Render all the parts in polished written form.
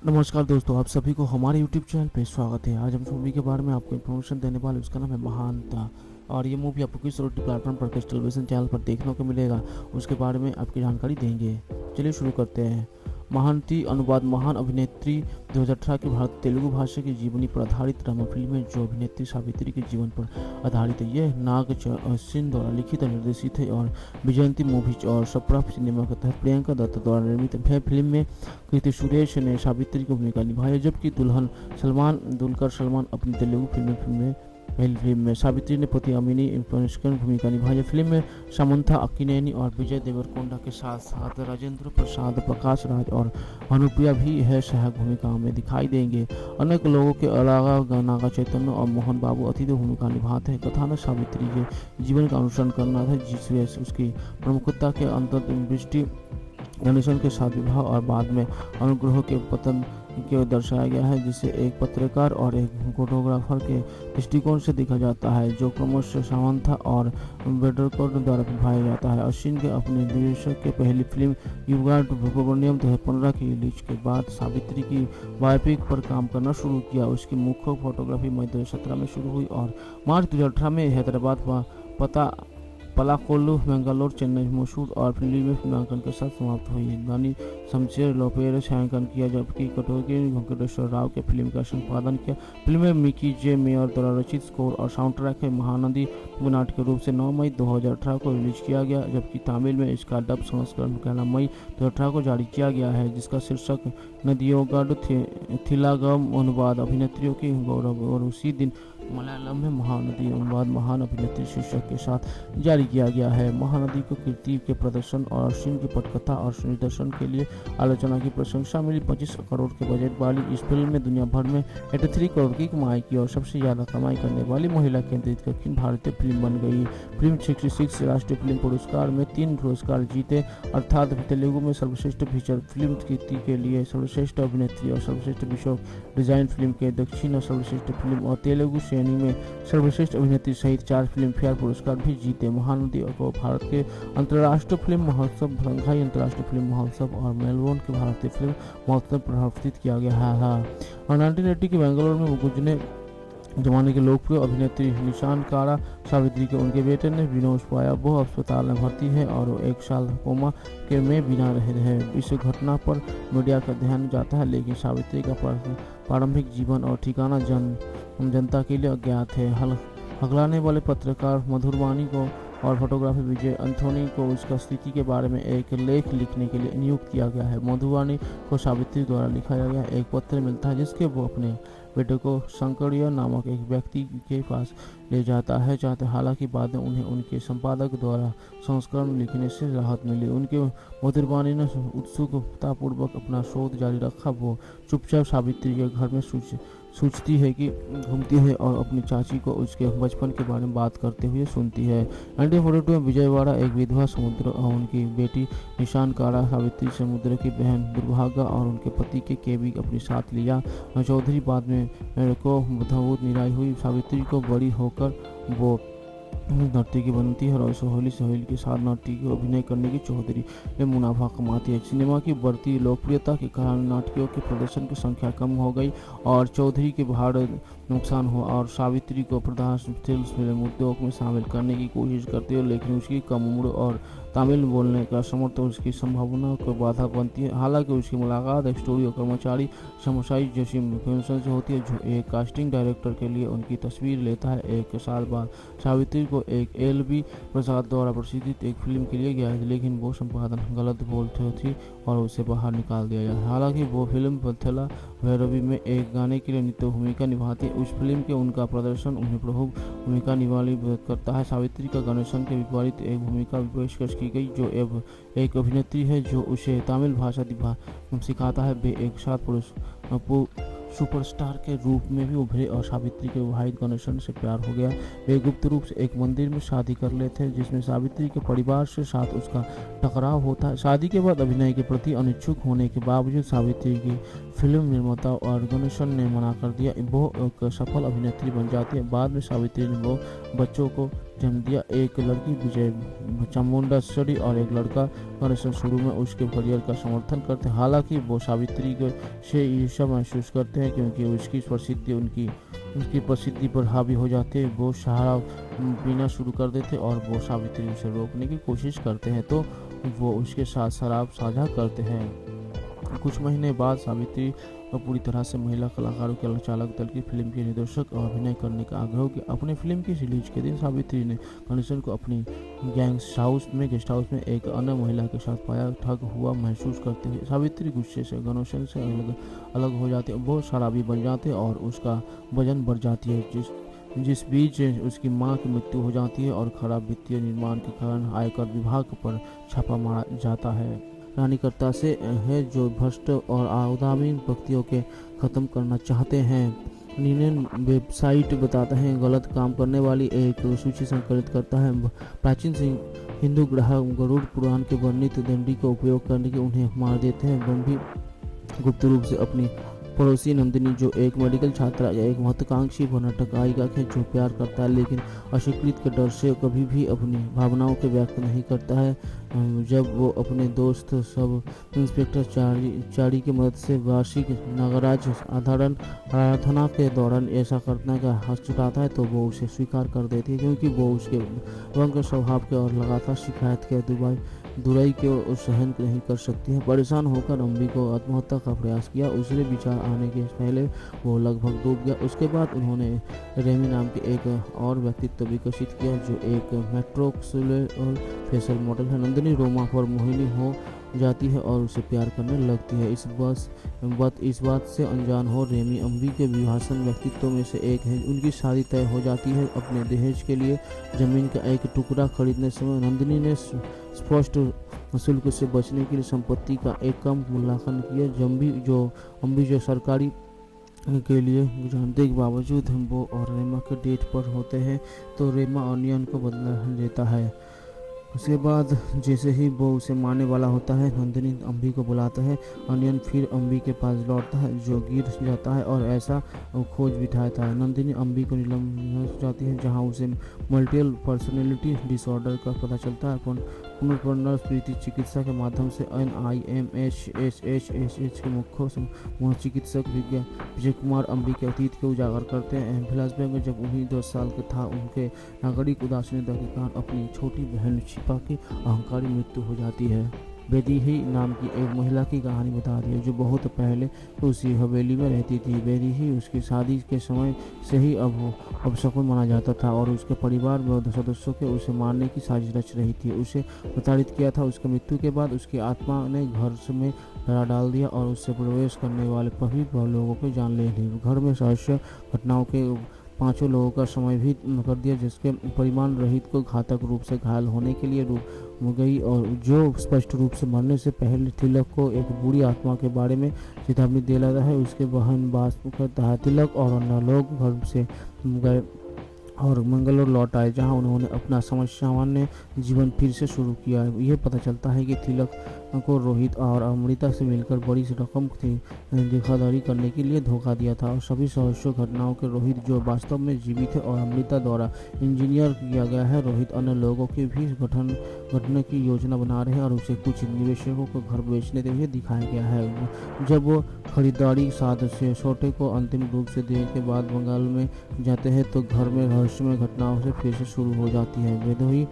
नमस्कार दोस्तों, आप सभी को हमारे यूट्यूब चैनल पे स्वागत है। आज हम मूवी के बारे में आपको इन्फॉर्मेशन देने वाले, उसका नाम है महानता। और ये मूवी आपको किस OTT प्लेटफॉर्म पर, किस टेलीविज़न चैनल पर देखने को मिलेगा, उसके बारे में आपकी जानकारी देंगे। चलिए शुरू करते हैं। महानती अनुवाद महान अभिनेत्री 2018 की भारत तेलुगु भाषा की जीवनी पर आधारित ड्रामा फिल्म है जो अभिनेत्री सावित्री के जीवन पर आधारित है। यह नाग सिंह द्वारा लिखित और निर्देशित है और विजयंती मूवीज और सप्रा सिनेमा के तहत प्रियंका दत्त द्वारा निर्मित है। फिल्म में कृति सुरेश ने सावित्री की भूमिका निभाई है, जबकि दुलकर सलमान अपनी तेलुगु पहली फिल्म में सावित्री ने पति अमिनी इंस्पिरेशनल भूमिका निभाई है। फिल्म में समंथा अक्किनेनी और विजय देवरकोंडा के साथ साथ राजेंद्र प्रसाद, प्रकाश राज और भानुप्रिया भी है सहायक भूमिका में दिखाई देंगे। अनेक लोगों के अलावा नागा चैतन्य और मोहन बाबू अतिथि भूमिका निभाते हैं। कथानक सावित्री के जीवन का अनुसरण करना था, जिसमें उसकी प्रमुखता के अंतर्दृष्टि गणेशन के साथ विवाह और बाद में अनुग्रह के पतन के दर्शाया गया है, जिसे एक पत्रकार और एक फोटोग्राफर के दृष्टिकोण से देखा जाता है, जो क्रमशः सामंथा और बेडरकोट द्वारा निभाया जाता है। अश्विन के अपने निर्देशक के पहली फिल्म युगांड भूगोनियम 2015 की रिलीज के बाद सावित्री की बायोपिक पर काम करना शुरू किया। उसकी मुख्य फोटोग्राफी मई 2017 में शुरू हुई और मार्च 2018 में हैदराबाद पता पलाकोल्लू, बेंगलोर, चेन्नई मशहूर और फिल्म में फिल्मांकन के साथ समाप्त हुई। गानी शमशेर लोपेर छायांकन किया, जबकि कटोगी वेंकटेश्वर राव के फिल्म का संपादन किया। फिल्म में मिकी जे मेयर द्वारा रचित स्कोर और साउंड ट्रैक है। महानदी नाट्य के रूप से 9 मई 2018 को रिलीज किया गया, जबकि तमिल में इसका डब संस्करण 11 मई 2018 को जारी किया गया है, जिसका शीर्षक नदियोगढ़ थिलागम अनुवाद अभिनेत्रियों की गौरव, और उसी दिन मलयालम में महानदी अनुवाद महान अभिनेत्री शीर्षक के साथ जारी किया गया है। महानदी को कीर्ति के प्रदर्शन और अश्विन की पटकथा और निर्देशन के लिए आलोचना की प्रशंसा मिली। 25 करोड़ के बजट वाली इस फिल्म में दुनिया भर में 83 करोड़ की कमाई की और सबसे ज्यादा कमाई करने वाली महिला केंद्रित दक्षिण भारतीय फिल्म बन गई। फिल्म 66 राष्ट्रीय फिल्म पुरस्कार में 3 पुरस्कार जीते, अर्थात तेलुगु में सर्वश्रेष्ठ फीचर फिल्म कीर्ति के लिए सर्वश्रेष्ठ अभिनेत्री और सर्वश्रेष्ठ विश्व डिजाइन फिल्म के दक्षिण और सर्वश्रेष्ठ फिल्म और तेलुगु श्रेणी में सर्वश्रेष्ठ अभिनेत्री सहित 4 फिल्म फेयर पुरस्कार भी जीते। महानदी को भारत के अंतर्राष्ट्रीय फिल्म महोत्सव, शंघाई अंतर्राष्ट्रीय फिल्म महोत्सव और मेलबोर्न के भारतीय फिल्म महोत्सव प्रदर्शित किया गया है। और 1980 के बेंगलोर में गुजरने जमाने के लोकप्रिय अभिनेत्री निशान कारा सावित्री के उनके बेटे ने विनोद पाया। वो अस्पताल में भर्ती है और वो 1 साल कोमा के में बिना रहे हैं। इस घटना पर मीडिया का ध्यान जाता है, लेकिन सावित्री का प्रारंभिक जीवन और ठिकाना जनता के लिए अज्ञात है। हकलाने वाले पत्रकार मधुरवाणी को और फोटोग्राफर विजय एंथोनी को उसका स्थिति के बारे में एक लेख लिखने के लिए नियुक्त किया गया है। मधुरवाणी को सावित्री द्वारा लिखाया गया एक पत्र मिलता है, जिसके वो अपने बेटे को शंकरिया नामक एक व्यक्ति के पास ले जाता है चाहते। हालांकि बाद में उन्हें उनके संपादक द्वारा संस्करण लिखने से राहत मिली। उनके मधुरवाणी ने उत्सुकतापूर्वक अपना शोध जारी रखा। वो चुपचाप सावित्री के घर में सोचती है कि घूमती है और अपनी चाची को उसके बचपन के बारे में बात करते हुए सुनती है। 1942 में विजयवाड़ा एक विधवा समुद्र और उनकी बेटी निशान कारा सावित्री समुद्र की बहन दुर्भागा और उनके पति के केवी अपने साथ लिया। चौधरी बाद में को बुद्धावूत निराई हुई। सावित्री को बड़ी होकर वो नर्तकी बनती है और सहेली के साथ नाटकी को अभिनय करने की चौधरी में मुनाफा कमाती है। सिनेमा की बढ़ती लोकप्रियता के कारण नाटकों के प्रदर्शन की संख्या कम हो गई और चौधरी के भाड़ नुकसान हुआ और सावित्री को प्रधान फिल्म उद्योग में शामिल करने की कोशिश करती है, लेकिन उसकी कम उम्र और तमिल बोलने का समर्थन उसकी संभावना को बाधा बनती है। हालांकि उसकी मुलाकात एक स्टूडियो कर्मचारी समसाई जैसी फिल्म से होती है, जो एक कास्टिंग डायरेक्टर के लिए उनकी तस्वीर लेता है। 1 साल बाद सावित्री को एक LB प्रसाद द्वारा प्रसिद्ध एक फिल्म के लिए गया है, लेकिन वो संपादन गलत बोलते थी और उसे बाहर निकाल दिया गया। हालांकि वो फिल्म पथेला भैरवी में एक गाने के लिए नित्य भूमिका निभाती है। उस फिल्म के उनका प्रदर्शन उन्हें प्रमुख भूमिका निभाने करता है। सावित्री का गणेशन के विपरीत एक भूमिका पेशकश की गई, जो एक अभिनेत्री है जो उसे तमिल भाषा सिखाता है। वे एक साथ सुपरस्टार के रूप में भी उभरे और सावित्री के वाहिद गणेशन से प्यार हो गया। वे गुप्त रूप से एक मंदिर में शादी कर लेते हैं, जिसमें सावित्री के परिवार से साथ उसका टकराव होता है। शादी के बाद अभिनय के प्रति अनिच्छुक होने के बावजूद सावित्री की फिल्म निर्माता और गणेशन ने मना कर दिया। वो एक सफल अभिनेत्री बन जाती है। बाद में सावित्री ने वो बच्चों को जन्म दिया। एक लड़की विजय चामुंडाश्वरी और एक लड़का गणेशन शुरू में उसके करियर का समर्थन करते हैं। हालांकि वो सावित्री से ईर्ष्या महसूस करते हैं क्योंकि उसकी प्रसिद्धि पर हावी हो जाते हैं। वो शराब पीना शुरू कर देते और वो सावित्री उसे रोकने की कोशिश करते हैं तो वो उसके साथ शराब साझा करते हैं। कुछ महीने बाद सावित्री पूरी तरह से महिला कलाकारों के चालक दल की फिल्म के निर्देशक और अभिनय करने का आग्रह किया। अपने फिल्म की रिलीज के दिन सावित्री ने गणेशन को अपनी गेस्ट हाउस में एक अन्य महिला के साथ पाया। ठग हुआ महसूस करते हुए सावित्री गुस्से से गणेशन से अलग हो जाती है। वो शराबी बन जाते और उसका वजन बढ़ जाती है, जिस बीच उसकी मां की मृत्यु हो जाती है और खराब वित्तीय निर्माण के कारण आयकर विभाग पर छापा मारा जाता है। रानी करता से है जो भ्रष्ट और आउदामी व्यक्तियों के खत्म करना चाहते हैं। यूनियन वेबसाइट बताता है गलत काम करने वाली एक सूची संकलित करता है। प्राचीन हिंदू ग्राहक गरुड़ पुराण के वर्णित दंडी का उपयोग करने के उन्हें मार देते हैं। गंभीर गुप्त रूप से अपनी पड़ोसी नंदिनी, जो एक मेडिकल छात्रा या एक महत्वाकांक्षी नाटक गायिका है जो प्यार करता है लेकिन अस्वीकृत के डर से कभी भी अपनी भावनाओं को व्यक्त नहीं करता है। जब वो अपने दोस्त सब इंस्पेक्टर चारी की मदद से वार्षिक नागराज आराधना के दौरान ऐसा करने का हक जुटाता है तो वो उसे स्वीकार कर देती है क्योंकि वो उसके वंग स्वभाव के और लगातार शिकायत के दुराई को सहन नहीं कर सकती है। परेशान होकर अम्बी को आत्महत्या का प्रयास किया। उसके विचार आने के पहले वो लगभग डूब गया। उसके बाद उन्होंने रेमी नाम के एक और व्यक्तित्व विकसित किया जो एक मेट्रोसेक्सुअल फेशियल मॉडल है। नंदिनी रोमा पर मोहिनी हो जाती है और उसे प्यार करने लगती है। इस बात से अनजान हो रेमी अम्बी के विभाजन व्यक्तित्व में से एक है। उनकी शादी तय हो जाती है। अपने दहेज के लिए जमीन का एक टुकड़ा खरीदने समय नंदिनी ने स्पष्ट शुल्क से बचने के लिए संपत्ति का एक कम मूल्यांकन किया। अम्बी जो सरकारी के लिए जानते के बावजूद वो और रेमा के डेट पर होते हैं तो रेमा अनियन को बदला लेता है। उसके बाद जैसे ही वो उसे मारने वाला होता है नंदिनी अम्बी को बुलाता है। अनियन फिर अम्बी के पास लौटता है जो गिर जाता है और ऐसा खोज बिठाता है। नंदिनी अम्बी को निलंबित जाती है जहां उसे मल्टीपल पर्सनैलिटी डिसऑर्डर का पता चलता है। पुनर्प्रीति चिकित्सा के माध्यम से NIMHSHSH के मुख्य मनोचिकित्सक विजय कुमार अम्बी के अतीत को उजागर करते हैं। फ्लैशबैक में जब उन्हीं 10 साल के था उनके नागरिक उदासीनता के कारण अपनी छोटी बहन छिपा की अहंकारी मृत्यु हो जाती है। बेदीही नाम की एक महिला की कहानी बता दी है जो बहुत पहले उसी हवेली में रहती थी। बेदीही उसकी शादी के समय से ही अब शकुन माना जाता था और उसके परिवार में सदस्यों के उसे मारने की साजिश रच रही थी। उसे प्रताड़ित किया था। उसकी मृत्यु के बाद उसकी आत्मा ने घर में डरा डाल दिया और उससे प्रवेश करने वाले सभी लोगों को जान ले ली। घर में सहस्य घटनाओं के 5 लोगों का समय भी कर दिया जिसके परिमाण रहित को घातक रूप से घायल होने के लिए गई और जो स्पष्ट रूप से मरने से पहले तिलक को एक बुरी आत्मा के बारे में चेतावनी दे लाता है। उसके बहन बात करता है। तिलक और अन्य लोग घर से गए और मंगलोर लौट आए जहां उन्होंने अपना सामान्य जीवन फिर से शुरू किया। यह पता चलता है कि तिलक को रोहित और अमृता से मिलकर बड़ी रकम धोखाधड़ी करने के लिए धोखा दिया था और सभी सहस्यों घटनाओं के रोहित जो वास्तव में जीवित है और अमृता द्वारा इंजीनियर किया गया है। रोहित अन्य लोगों के भी घटने की योजना बना रहे हैं और उसे कुछ निवेशकों को घर बेचने के लिए दिखाया गया है। जब वो खरीदारी साध से छोटे को अंतिम रूप से देने के बाद बंगाल में जाते हैं तो घर में रहस्यमय घटनाओं से फिर से शुरू हो जाती है। वेदोही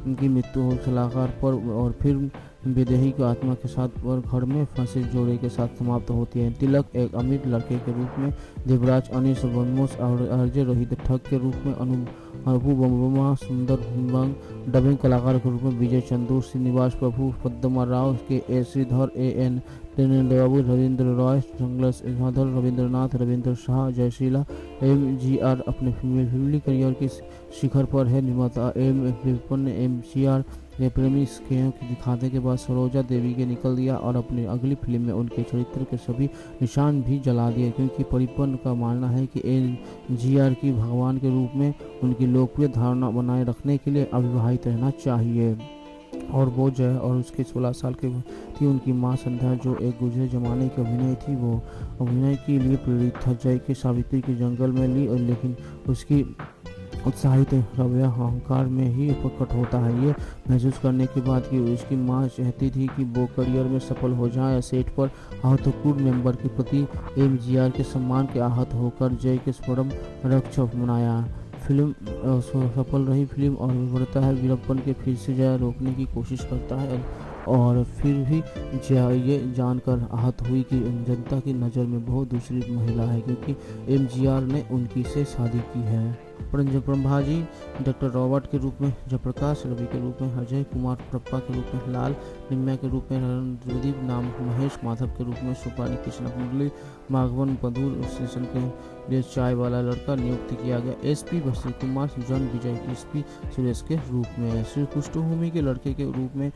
की मृत्यु हो सलाहकार पर और फिर विदेही की आत्मा के साथ और घर में फंसे जोड़े के साथ समाप्त होती है। तिलक एक अमीर लड़के के रूप में, देवराज अनिश बनमोस और अजय रोहित ठग के रूप में, अनुपमा सुंदर बंग डबिंग कलाकार के रूप में, विजय चंदू, श्रीनिवास प्रभु, पद्मा राव के ए Shridhar, AN Babu, Ravindra Roy, संगलस माधर, Rabindranath, Ravindra Shah, Jayasheela, MGR अपने फिल्मी करियर के शिखर पर है। निर्माता MCR ने प्रेमी स्केयों की दिखाने के बाद सरोजा देवी के निकल दिया और अपनी अगली फिल्म में उनके चरित्र के सभी निशान भी जला दिए क्योंकि परिपन का मानना है कि MGR की भगवान के रूप में उनकी लोकप्रिय धारणा बनाए रखने के लिए अविवाहित रहना चाहिए। और वो जय और उसके 16 साल की थी उनकी मां संध्या जो एक गुजरे जमाने की अभिनय थी। वो अभिनय के लिए प्रेरित था। जय की सावित्री के जंगल में ली और लेकिन उसकी उत्साहित रवैया अहंकार में ही प्रकट होता है। ये महसूस करने के बाद कि उसकी माँ चाहती थी कि वो करियर में सफल हो जाए, सेट पर आहत क्रू मेंबर के प्रति एमजीआर के सम्मान के आहत होकर जय के स्वरम रक्षक मनाया। फिल्म सफल रही फिल्म और बढ़ता है वीरप्पन के फिर से जय रोकने की कोशिश करता है और फिर भी ये जानकर आहत हुई कि जनता की नज़र में बहुत दूसरी महिला है क्योंकि एमजीआर ने उनकी से शादी की है। प्रभाजी डॉक्टर रॉबर्ट के रूप में, जयप्रकाश रवि के रूप में, अजय कुमार प्रप्पा के रूप में, लाल निम्या के रूप में, रणदीप नाम महेश माधव के रूप में, सुपारी कृष्ण मुरली, माघवन बंधुर स्टेशन के लिए चाय वाला लड़का नियुक्त किया गया। एसपी बसी कुमार जन विजय एसपी सुरेश के रूप में, श्री पृष्ठभूमि के लड़के के रूप में